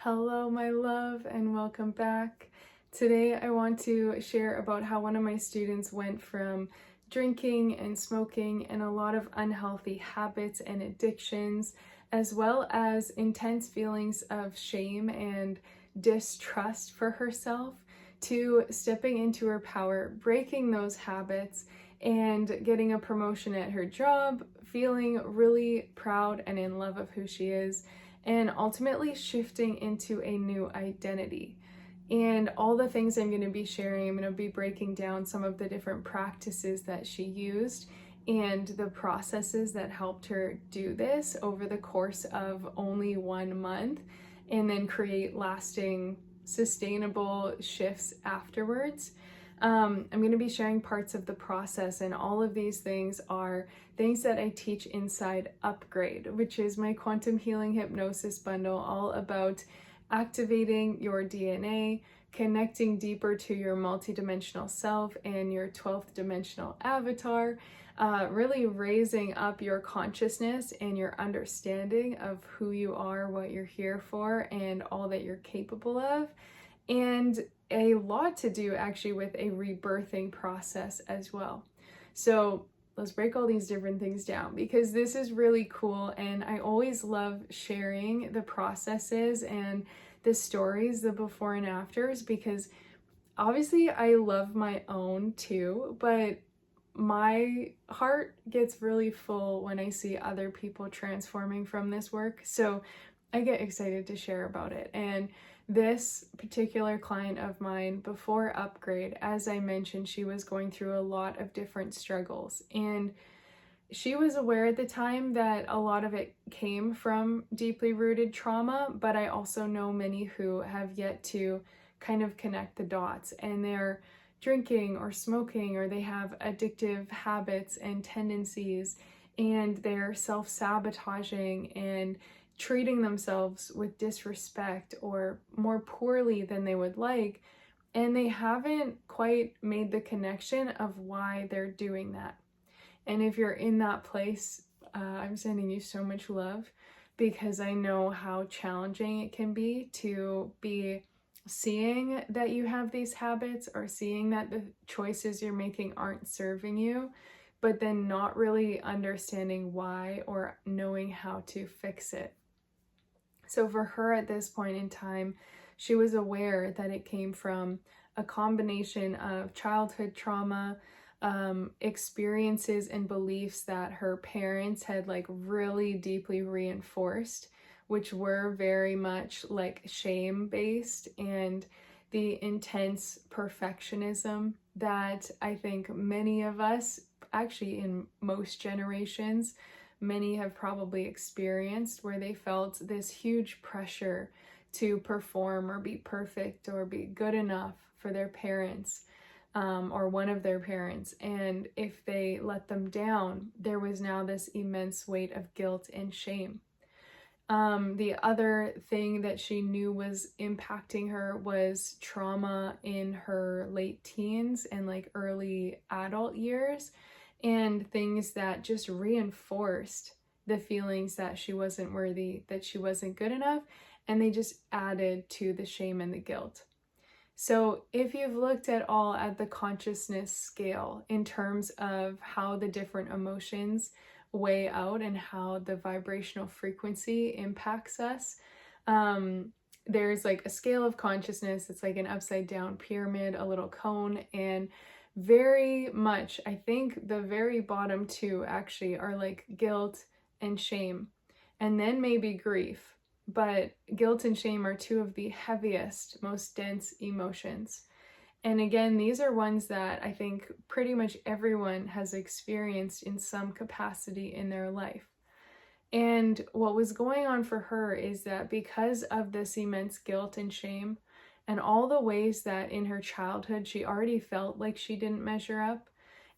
Hello, my love, and welcome back. Today, I want to share about how one of my students went from drinking and smoking and a lot of unhealthy habits and addictions, as well as intense feelings of shame and distrust for herself, to stepping into her power, breaking those habits, and getting a promotion at her job, feeling really proud and in love of who she is, and ultimately shifting into a new identity. And all the things I'm going to be sharing, I'm going to be breaking down some of the different practices that she used and the processes that helped her do this over the course of only 1 month, and then create lasting, sustainable shifts afterwards. I'm going to be sharing parts of the process, and all of these things are things that I teach inside Upgrade, which is my quantum healing hypnosis bundle, all about activating your DNA, connecting deeper to your multidimensional self and your 12th dimensional avatar, really raising up your consciousness and your understanding of who you are, what you're here for, and all that you're capable of. And a lot to do actually with a rebirthing process as well. So let's break all these different things down, because this is really cool, and I always love sharing the processes and the stories, the before and afters, because obviously I love my own too, but my heart gets really full when I see other people transforming from this work. So I get excited to share about it. And this particular client of mine, before Upgrade, as I mentioned, she was going through a lot of different struggles. And she was aware at the time that a lot of it came from deeply rooted trauma, but I also know many who have yet to kind of connect the dots, and they're drinking or smoking, or they have addictive habits and tendencies, and they're self-sabotaging and treating themselves with disrespect or more poorly than they would like, and they haven't quite made the connection of why they're doing that. And if you're in that place, I'm sending you so much love, because I know how challenging it can be to be seeing that you have these habits, or seeing that the choices you're making aren't serving you, but then not really understanding why or knowing how to fix it. So for her at this point in time, she was aware that it came from a combination of childhood trauma, experiences and beliefs that her parents had really deeply reinforced, which were very much shame based, and the intense perfectionism that I think many of us, actually in most generations, many have probably experienced, where they felt this huge pressure to perform or be perfect or be good enough for their parents, or one of their parents. And if they let them down, there was now this immense weight of guilt and shame. The other thing that she knew was impacting her was trauma in her late teens and early adult years, and things that just reinforced the feelings that she wasn't worthy, that she wasn't good enough, and they just added to the shame and the guilt. So if you've looked at all at the consciousness scale in terms of how the different emotions weigh out and how the vibrational frequency impacts us, there's a scale of consciousness. It's like an upside down pyramid, a little cone, and very much, I think the very bottom two actually are guilt and shame, and then maybe grief. But guilt and shame are two of the heaviest, most dense emotions. And again, these are ones that I think pretty much everyone has experienced in some capacity in their life. And what was going on for her is that because of this immense guilt and shame, and all the ways that in her childhood she already felt like she didn't measure up,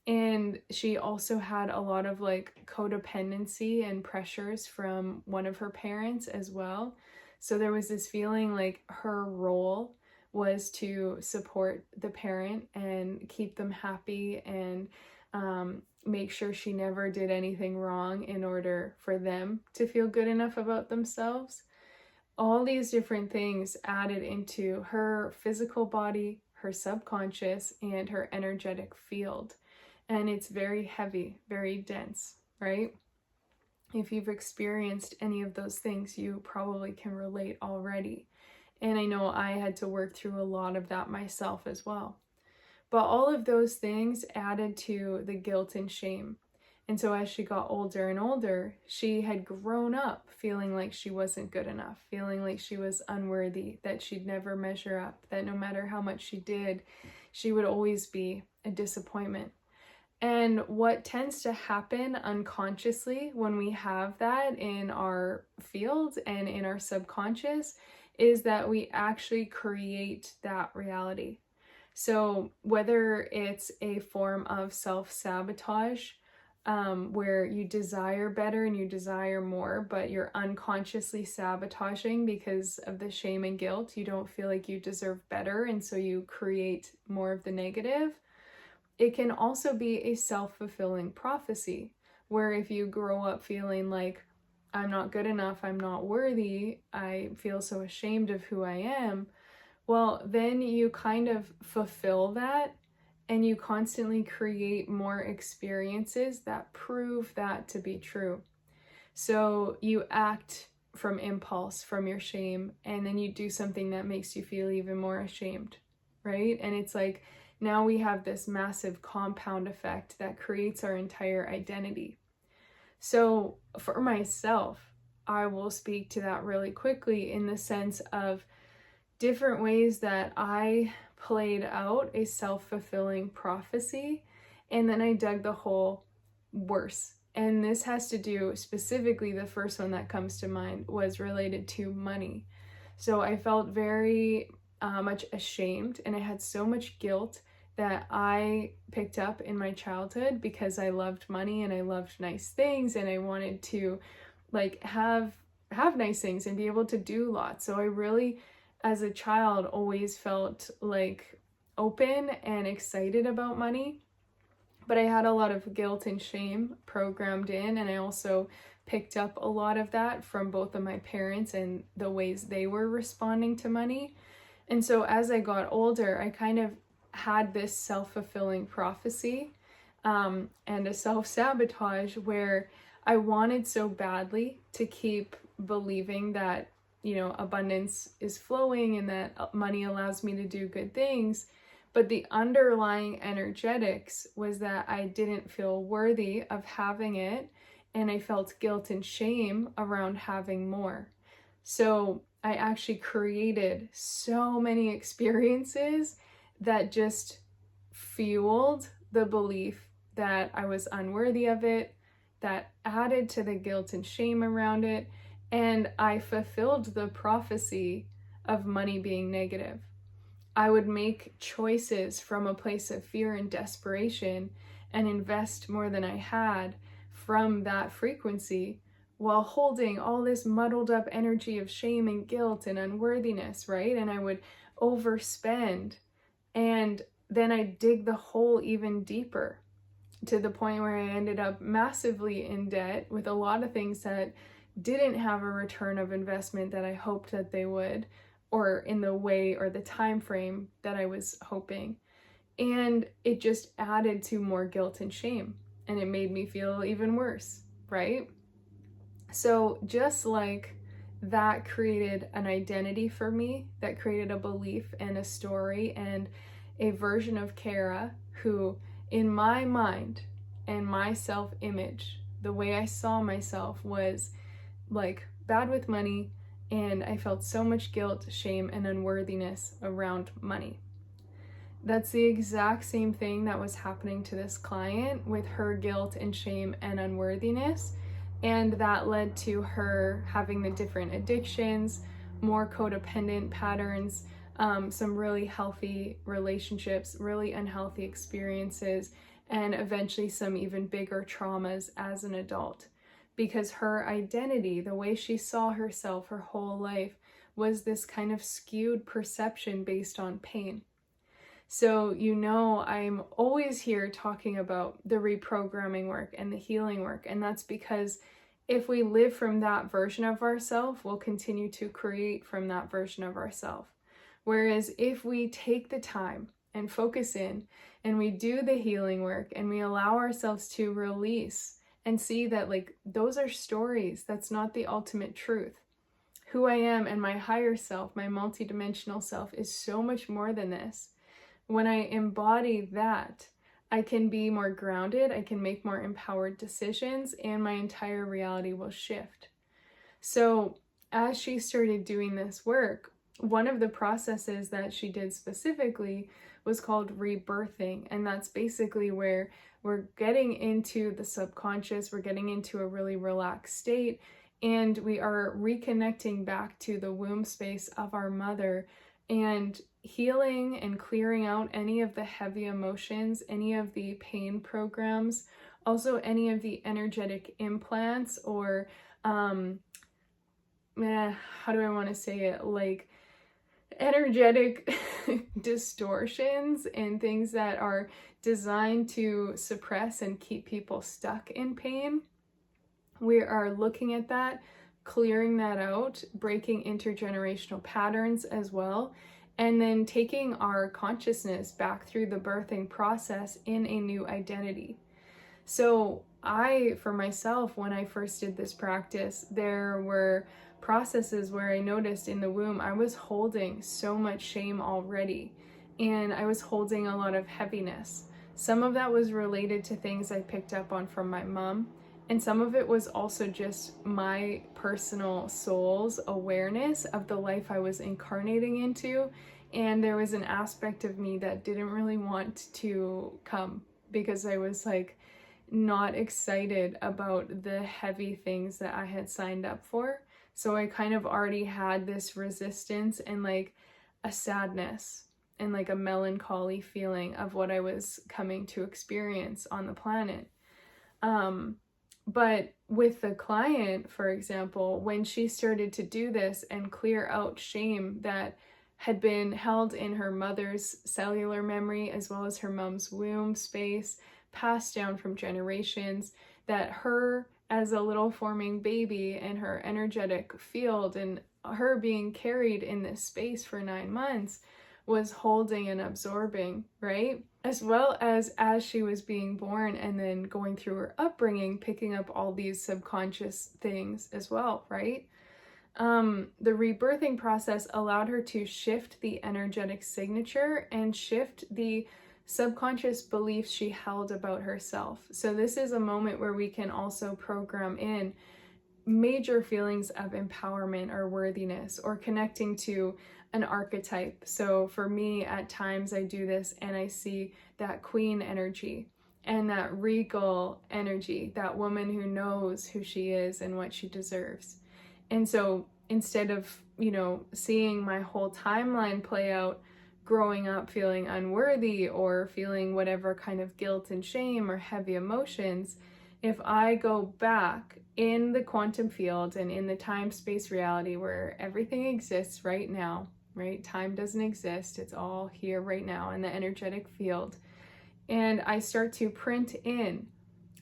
and she also had a lot of codependency and pressures from one of her parents as well. So there was this feeling her role was to support the parent and keep them happy, and make sure she never did anything wrong in order for them to feel good enough about themselves. all these different things added into her physical body, her subconscious, and her energetic field. And it's very heavy, very dense, right? If you've experienced any of those things, you probably can relate already. And I know I had to work through a lot of that myself as well. But all of those things added to the guilt and shame. And so as she got older and older, she had grown up feeling like she wasn't good enough, feeling like she was unworthy, that she'd never measure up, that no matter how much she did, she would always be a disappointment. And what tends to happen unconsciously when we have that in our field and in our subconscious is that we actually create that reality. So whether it's a form of self-sabotage, where you desire better and you desire more, but you're unconsciously sabotaging because of the shame and guilt, you don't feel like you deserve better, and so you create more of the negative. It can also be a self-fulfilling prophecy, where if you grow up feeling like, I'm not good enough, I'm not worthy, I feel so ashamed of who I am, well, then you kind of fulfill that and you constantly create more experiences that prove that to be true. So you act from impulse, from your shame, and then you do something that makes you feel even more ashamed, right? And it's like, now we have this massive compound effect that creates our entire identity. So for myself, I will speak to that really quickly in the sense of different ways that I played out a self-fulfilling prophecy, and then I dug the hole worse. And this has to do, specifically the first one that comes to mind was related to money. So I felt very much ashamed, and I had so much guilt that I picked up in my childhood because I loved money and I loved nice things and I wanted to like have nice things and be able to do lots. So I really, as a child, always felt like open and excited about money, but I had a lot of guilt and shame programmed in, and I also picked up a lot of that from both of my parents and the ways they were responding to money. And so as I got older, I kind of had this self-fulfilling prophecy and a self-sabotage where I wanted so badly to keep believing that, you know, abundance is flowing and that money allows me to do good things. But the underlying energetics was that I didn't feel worthy of having it, and I felt guilt and shame around having more. So I actually created so many experiences that just fueled the belief that I was unworthy of it, that added to the guilt and shame around it, and I fulfilled the prophecy of money being negative. I would make choices from a place of fear and desperation and invest more than I had from that frequency while holding all this muddled up energy of shame and guilt and unworthiness, right? And I would overspend, and then I dig the hole even deeper to the point where I ended up massively in debt with a lot of things that didn't have a return of investment that I hoped that they would, or in the way or the time frame that I was hoping. And it just added to more guilt and shame, and it made me feel even worse, right? So just like that created an identity for me, that created a belief and a story and a version of Kara who, in my mind and my self-image, the way I saw myself was like bad with money, and I felt so much guilt, shame, and unworthiness around money. That's the exact same thing that was happening to this client with her guilt and shame and unworthiness, and that led to her having the different addictions, more codependent patterns, some really healthy relationships, really unhealthy experiences, and eventually some even bigger traumas as an adult. Because her identity, the way she saw herself her whole life, was this kind of skewed perception based on pain. So, you know, I'm always here talking about the reprogramming work and the healing work, and that's because if we live from that version of ourselves, we'll continue to create from that version of ourselves. Whereas if we take the time and focus in and we do the healing work and we allow ourselves to release and see that like those are stories, that's not the ultimate truth. Who I am and my higher self, my multidimensional self, is so much more than this. When I embody that, I can be more grounded, I can make more empowered decisions, and my entire reality will shift. So as she started doing this work, one of the processes that she did specifically was called rebirthing. And that's basically where we're getting into the subconscious, we're getting into a really relaxed state, and we are reconnecting back to the womb space of our mother and healing and clearing out any of the heavy emotions, any of the pain programs, also any of the energetic implants or how do I want to say it, like energetic distortions and things that are designed to suppress and keep people stuck in pain. We are looking at that, clearing that out, breaking intergenerational patterns as well, and then taking our consciousness back through the birthing process in a new identity. So for myself, when I first did this practice, there were processes where I noticed in the womb, I was holding so much shame already, and I was holding a lot of heaviness. Some of that was related to things I picked up on from my mom, and some of it was also just my personal soul's awareness of the life I was incarnating into, and there was an aspect of me that didn't really want to come because I was like not excited about the heavy things that I had signed up for. So I kind of already had this resistance and like a sadness and like a melancholy feeling of what I was coming to experience on the planet. But with the client, for example, when she started to do this and clear out shame that had been held in her mother's cellular memory as well as her mom's womb space, passed down from generations, that her as a little forming baby and her energetic field and her being carried in this space for 9 months was holding and absorbing, right? As well as she was being born and then going through her upbringing, picking up all these subconscious things as well, right? The rebirthing process allowed her to shift the energetic signature and shift the subconscious beliefs she held about herself. So this is a moment where we can also program in major feelings of empowerment or worthiness or connecting to an archetype. So for me, at times I do this and I see that queen energy and that regal energy, that woman who knows who she is and what she deserves. And so instead of, seeing my whole timeline play out, growing up feeling unworthy or feeling whatever kind of guilt and shame or heavy emotions, if I go back in the quantum field and in the time-space reality where everything exists right now, right? Time doesn't exist. It's all here right now in the energetic field. And I start to print in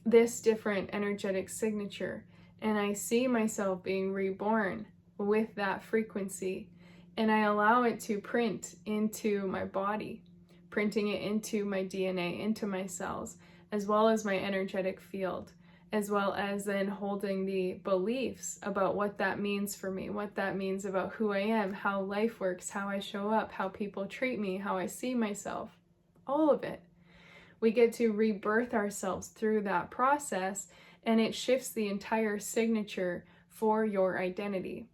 this different energetic signature, and I see myself being reborn with that frequency, and I allow it to print into my body, printing it into my DNA, into my cells, as well as my energetic field, as well as then holding the beliefs about what that means for me, what that means about who I am, how life works, how I show up, how people treat me, how I see myself, all of it. We get to rebirth ourselves through that process, and it shifts the entire signature for your identity.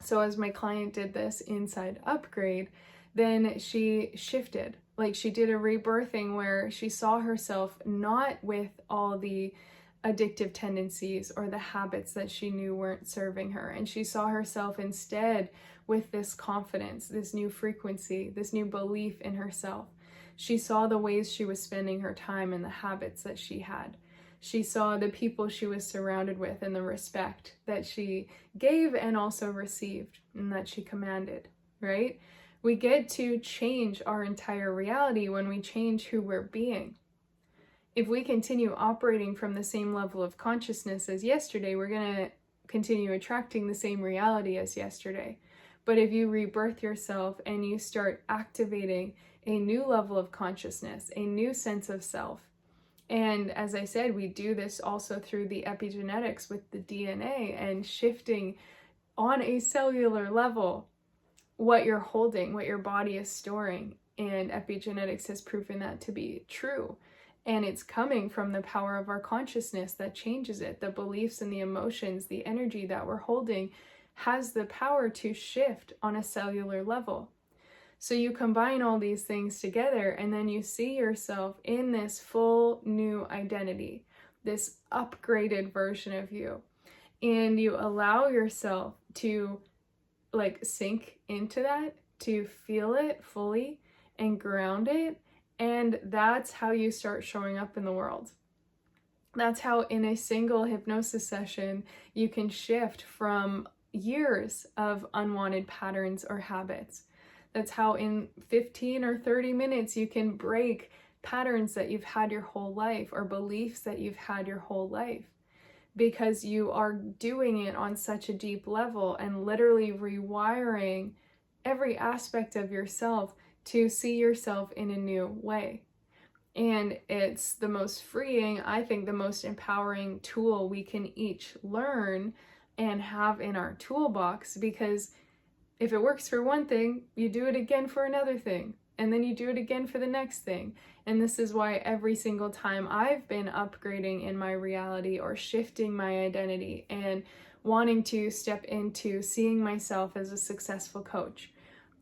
So as my client did this inside Upgrade, then she shifted. Like she did a rebirthing where she saw herself not with all the addictive tendencies or the habits that she knew weren't serving her. And she saw herself instead with this confidence, this new frequency, this new belief in herself. She saw the ways she was spending her time and the habits that she had. She saw the people she was surrounded with and the respect that she gave and also received and that she commanded, right? We get to change our entire reality when we change who we're being. if we continue operating from the same level of consciousness as yesterday, we're going to continue attracting the same reality as yesterday. But if you rebirth yourself and you start activating a new level of consciousness, a new sense of self, and as I said, we do this also through the epigenetics with the DNA and shifting on a cellular level what you're holding, what your body is storing. And epigenetics has proven that to be true. And it's coming from the power of our consciousness that changes it. The beliefs and the emotions, the energy that we're holding has the power to shift on a cellular level. So you combine all these things together, and then you see yourself in this full new identity, this upgraded version of you. And you allow yourself to sink into that, to feel it fully and ground it. And that's how you start showing up in the world. That's how in a single hypnosis session, you can shift from years of unwanted patterns or habits. That's how in 15 or 30 minutes, you can break patterns that you've had your whole life or beliefs that you've had your whole life, because you are doing it on such a deep level and literally rewiring every aspect of yourself to see yourself in a new way. And it's the most freeing, I think, the most empowering tool we can each learn and have in our toolbox, because if it works for one thing, you do it again for another thing, and then you do it again for the next thing. And this is why every single time I've been upgrading in my reality or shifting my identity and wanting to step into seeing myself as a successful coach,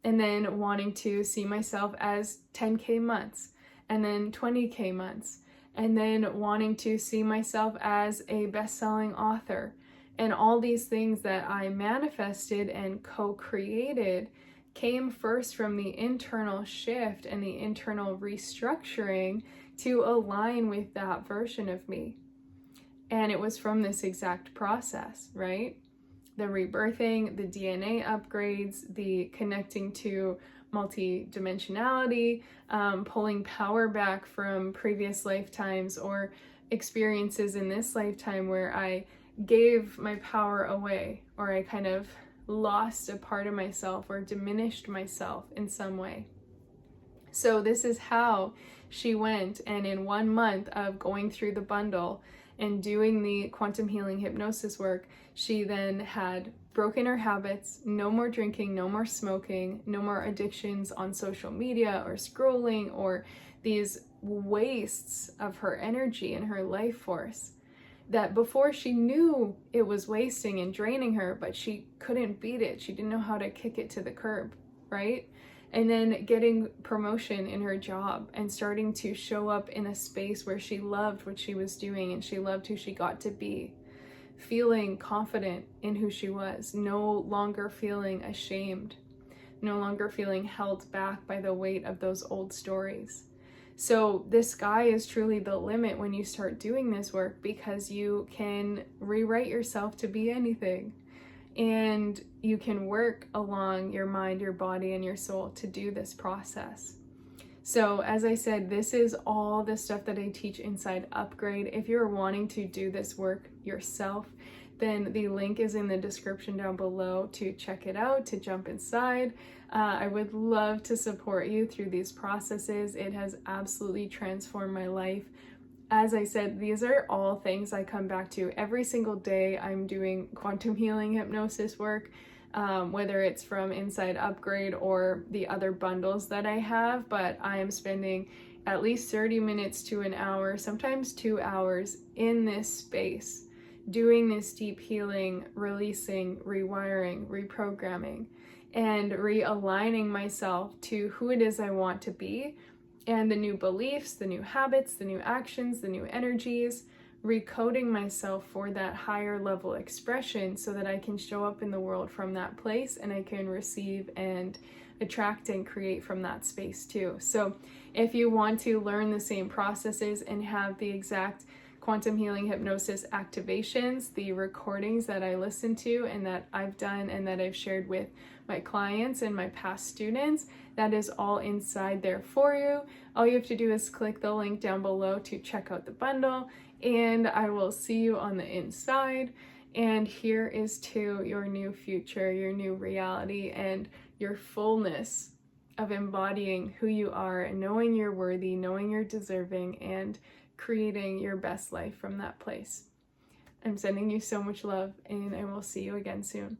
and then wanting to see myself as 10K months, and then 20K months, and then wanting to see myself as a best-selling author. And all these things that I manifested and co-created came first from the internal shift and the internal restructuring to align with that version of me. And it was from this exact process, right? The rebirthing, the DNA upgrades, the connecting to multi-dimensionality, pulling power back from previous lifetimes or experiences in this lifetime where I gave my power away, or I kind of lost a part of myself or diminished myself in some way. So this is how she went, and in 1 month of going through the bundle and doing the quantum healing hypnosis work, she then had broken her habits, no more drinking, no more smoking, no more addictions on social media or scrolling or these wastes of her energy and her life force that before she knew it was wasting and draining her, but she couldn't beat it. She didn't know how to kick it to the curb, right? And then getting promotion in her job and starting to show up in a space where she loved what she was doing and she loved who she got to be, feeling confident in who she was, no longer feeling ashamed, no longer feeling held back by the weight of those old stories. So the sky is truly the limit when you start doing this work, because you can rewrite yourself to be anything. And you can work along your mind, your body, and your soul to do this process. So as I said, this is all the stuff that I teach inside Upgrade. If you're wanting to do this work yourself, then the link is in the description down below to check it out, to jump inside. I would love to support you through these processes. It has absolutely transformed my life. As I said, these are all things I come back to every single day. I'm doing quantum healing hypnosis work, whether it's from inside Upgrade or the other bundles that I have, but I am spending at least 30 minutes to an hour, sometimes 2 hours in this space, doing this deep healing, releasing, rewiring, reprogramming, and realigning myself to who it is I want to be, and the new beliefs, the new habits, the new actions, the new energies, recoding myself for that higher level expression so that I can show up in the world from that place and I can receive and attract and create from that space too. So if you want to learn the same processes and have the exact quantum healing hypnosis activations, the recordings that I listen to and that I've done and that I've shared with my clients and my past students. That is all inside there for you. All you have to do is click the link down below to check out the bundle, and I will see you on the inside. And here is to your new future, your new reality, and your fullness of embodying who you are, knowing you're worthy, knowing you're deserving, and creating your best life from that place. I'm sending you so much love, and I will see you again soon.